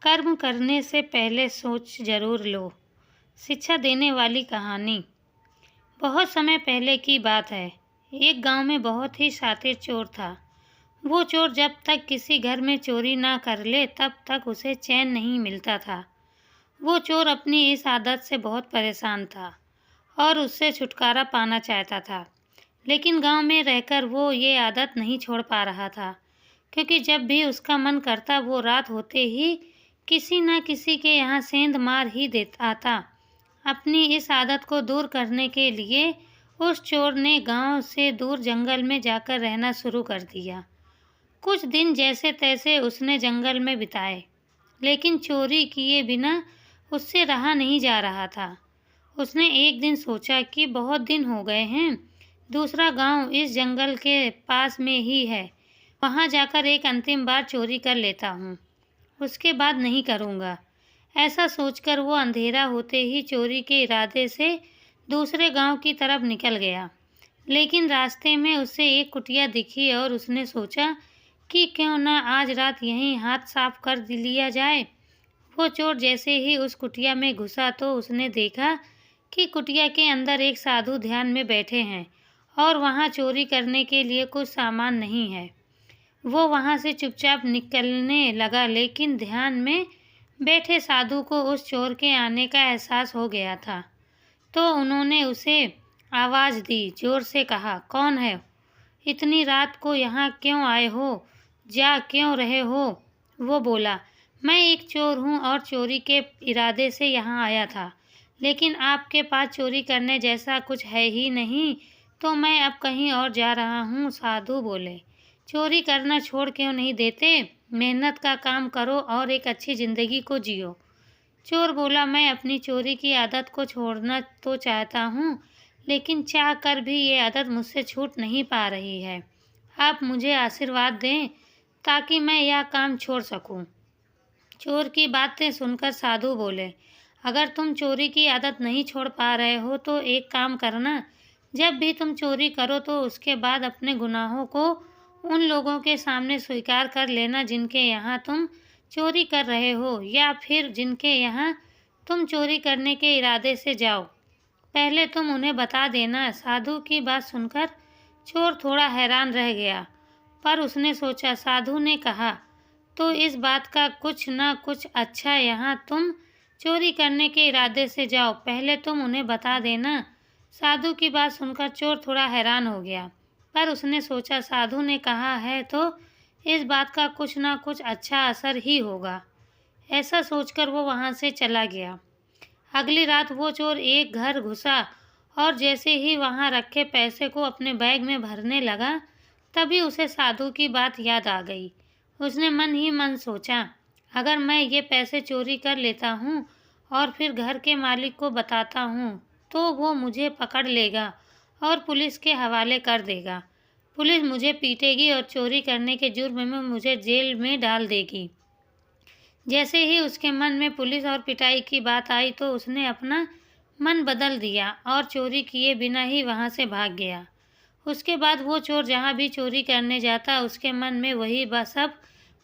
कर्म करने से पहले सोच जरूर लो। शिक्षा देने वाली कहानी। बहुत समय पहले की बात है। एक गांव में बहुत ही शातिर चोर था। वो चोर जब तक किसी घर में चोरी ना कर ले तब तक उसे चैन नहीं मिलता था। वो चोर अपनी इस आदत से बहुत परेशान था और उससे छुटकारा पाना चाहता था। लेकिन गांव में रहकर वो ये आदत नहीं छोड़ पा रहा था, क्योंकि जब भी उसका मन करता वो रात होते ही किसी न किसी के यहाँ सेंध मार ही आता। अपनी इस आदत को दूर करने के लिए उस चोर ने गांव से दूर जंगल में जाकर रहना शुरू कर दिया। कुछ दिन जैसे तैसे उसने जंगल में बिताए, लेकिन चोरी किए बिना उससे रहा नहीं जा रहा था। उसने एक दिन सोचा कि बहुत दिन हो गए हैं, दूसरा गांव इस जंगल के पास में ही है, वहां जाकर एक अंतिम बार चोरी कर लेता हूँ, उसके बाद नहीं करूँगा। ऐसा सोचकर वो अंधेरा होते ही चोरी के इरादे से दूसरे गांव की तरफ निकल गया। लेकिन रास्ते में उसे एक कुटिया दिखी और उसने सोचा कि क्यों न आज रात यहीं हाथ साफ कर लिया जाए। वो चोर जैसे ही उस कुटिया में घुसा तो उसने देखा कि कुटिया के अंदर एक साधु ध्यान में बैठे हैं और वहाँ चोरी करने के लिए कुछ सामान नहीं है। वो वहाँ से चुपचाप निकलने लगा, लेकिन ध्यान में बैठे साधु को उस चोर के आने का एहसास हो गया था। तो उन्होंने उसे आवाज़ दी, जोर से कहा, कौन है? इतनी रात को यहाँ क्यों आए हो? जा क्यों रहे हो? वो बोला, मैं एक चोर हूँ और चोरी के इरादे से यहाँ आया था, लेकिन आपके पास चोरी करने जैसा कुछ है ही नहीं, तो मैं अब कहीं और जा रहा हूँ। साधु बोले, चोरी करना छोड़ क्यों नहीं देते? मेहनत का काम करो और एक अच्छी ज़िंदगी को जियो। चोर बोला, मैं अपनी चोरी की आदत को छोड़ना तो चाहता हूँ, लेकिन चाह कर भी ये आदत मुझसे छूट नहीं पा रही है। आप मुझे आशीर्वाद दें ताकि मैं यह काम छोड़ सकूं। चोर की बातें सुनकर साधु बोले, अगर तुम चोरी की आदत नहीं छोड़ पा रहे हो तो एक काम करना, जब भी तुम चोरी करो तो उसके बाद अपने गुनाहों को उन लोगों के सामने स्वीकार कर लेना जिनके यहाँ तुम चोरी कर रहे हो, या फिर जिनके यहाँ तुम चोरी करने के इरादे से जाओ। पहले तुम उन्हें बता देना। साधु की बात सुनकर चोर थोड़ा हैरान रह गया, पर उसने सोचा, साधु ने कहा तो इस बात का कुछ न कुछ अच्छा, यहाँ तुम चोरी करने के इरादे से जाओ, पहले तुम उन्हें बता देना। साधु की बात सुनकर चोर थोड़ा हैरान हो गया, पर उसने सोचा, साधु ने कहा है तो इस बात का कुछ न कुछ अच्छा असर ही होगा। ऐसा सोचकर वो वहाँ से चला गया। अगली रात वो चोर एक घर घुसा और जैसे ही वहाँ रखे पैसे को अपने बैग में भरने लगा, तभी उसे साधु की बात याद आ गई। उसने मन ही मन सोचा, अगर मैं ये पैसे चोरी कर लेता हूँ और फिर घर के मालिक को बताता हूँ तो वो मुझे पकड़ लेगा और पुलिस के हवाले कर देगा। पुलिस मुझे पीटेगी और चोरी करने के जुर्म में मुझे जेल में डाल देगी। जैसे ही उसके मन में पुलिस और पिटाई की बात आई तो उसने अपना मन बदल दिया और चोरी किए बिना ही वहाँ से भाग गया। उसके बाद वो चोर जहाँ भी चोरी करने जाता उसके मन में वही सब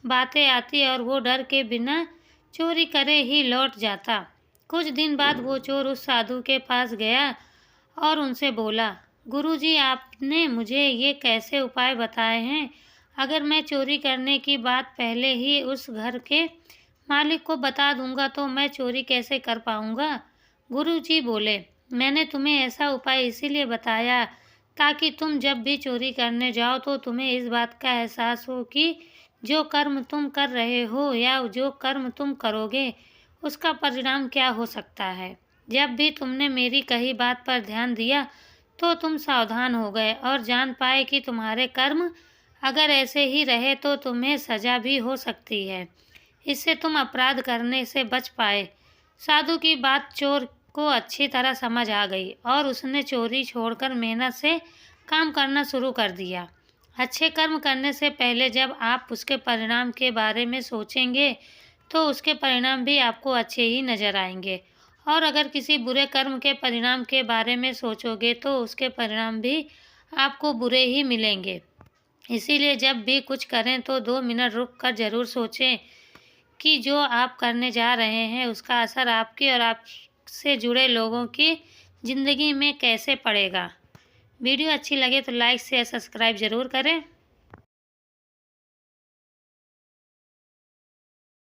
बातें आती और वो डर के बिना चोरी करे ही लौट जाता। कुछ दिन बाद वो चोर उस साधु के पास गया और उनसे बोला, गुरुजी, आपने मुझे ये कैसे उपाय बताए हैं? अगर मैं चोरी करने की बात पहले ही उस घर के मालिक को बता दूंगा तो मैं चोरी कैसे कर पाऊंगा? गुरुजी बोले, मैंने तुम्हें ऐसा उपाय इसीलिए बताया ताकि तुम जब भी चोरी करने जाओ तो तुम्हें इस बात का एहसास हो कि जो कर्म तुम कर रहे हो या जो कर्म तुम करोगे उसका परिणाम क्या हो सकता है। जब भी तुमने मेरी कही बात पर ध्यान दिया तो तुम सावधान हो गए और जान पाए कि तुम्हारे कर्म अगर ऐसे ही रहे तो तुम्हें सजा भी हो सकती है। इससे तुम अपराध करने से बच पाए। साधु की बात चोर को अच्छी तरह समझ आ गई और उसने चोरी छोड़कर मेहनत से काम करना शुरू कर दिया। अच्छे कर्म करने से पहले जब आप उसके परिणाम के बारे में सोचेंगे तो उसके परिणाम भी आपको अच्छे ही नज़र आएंगे, और अगर किसी बुरे कर्म के परिणाम के बारे में सोचोगे तो उसके परिणाम भी आपको बुरे ही मिलेंगे। इसीलिए जब भी कुछ करें तो 2 मिनट रुक कर ज़रूर सोचें कि जो आप करने जा रहे हैं उसका असर आपके और आपसे जुड़े लोगों की ज़िंदगी में कैसे पड़ेगा। वीडियो अच्छी लगे तो लाइक शेयर सब्सक्राइब ज़रूर करें।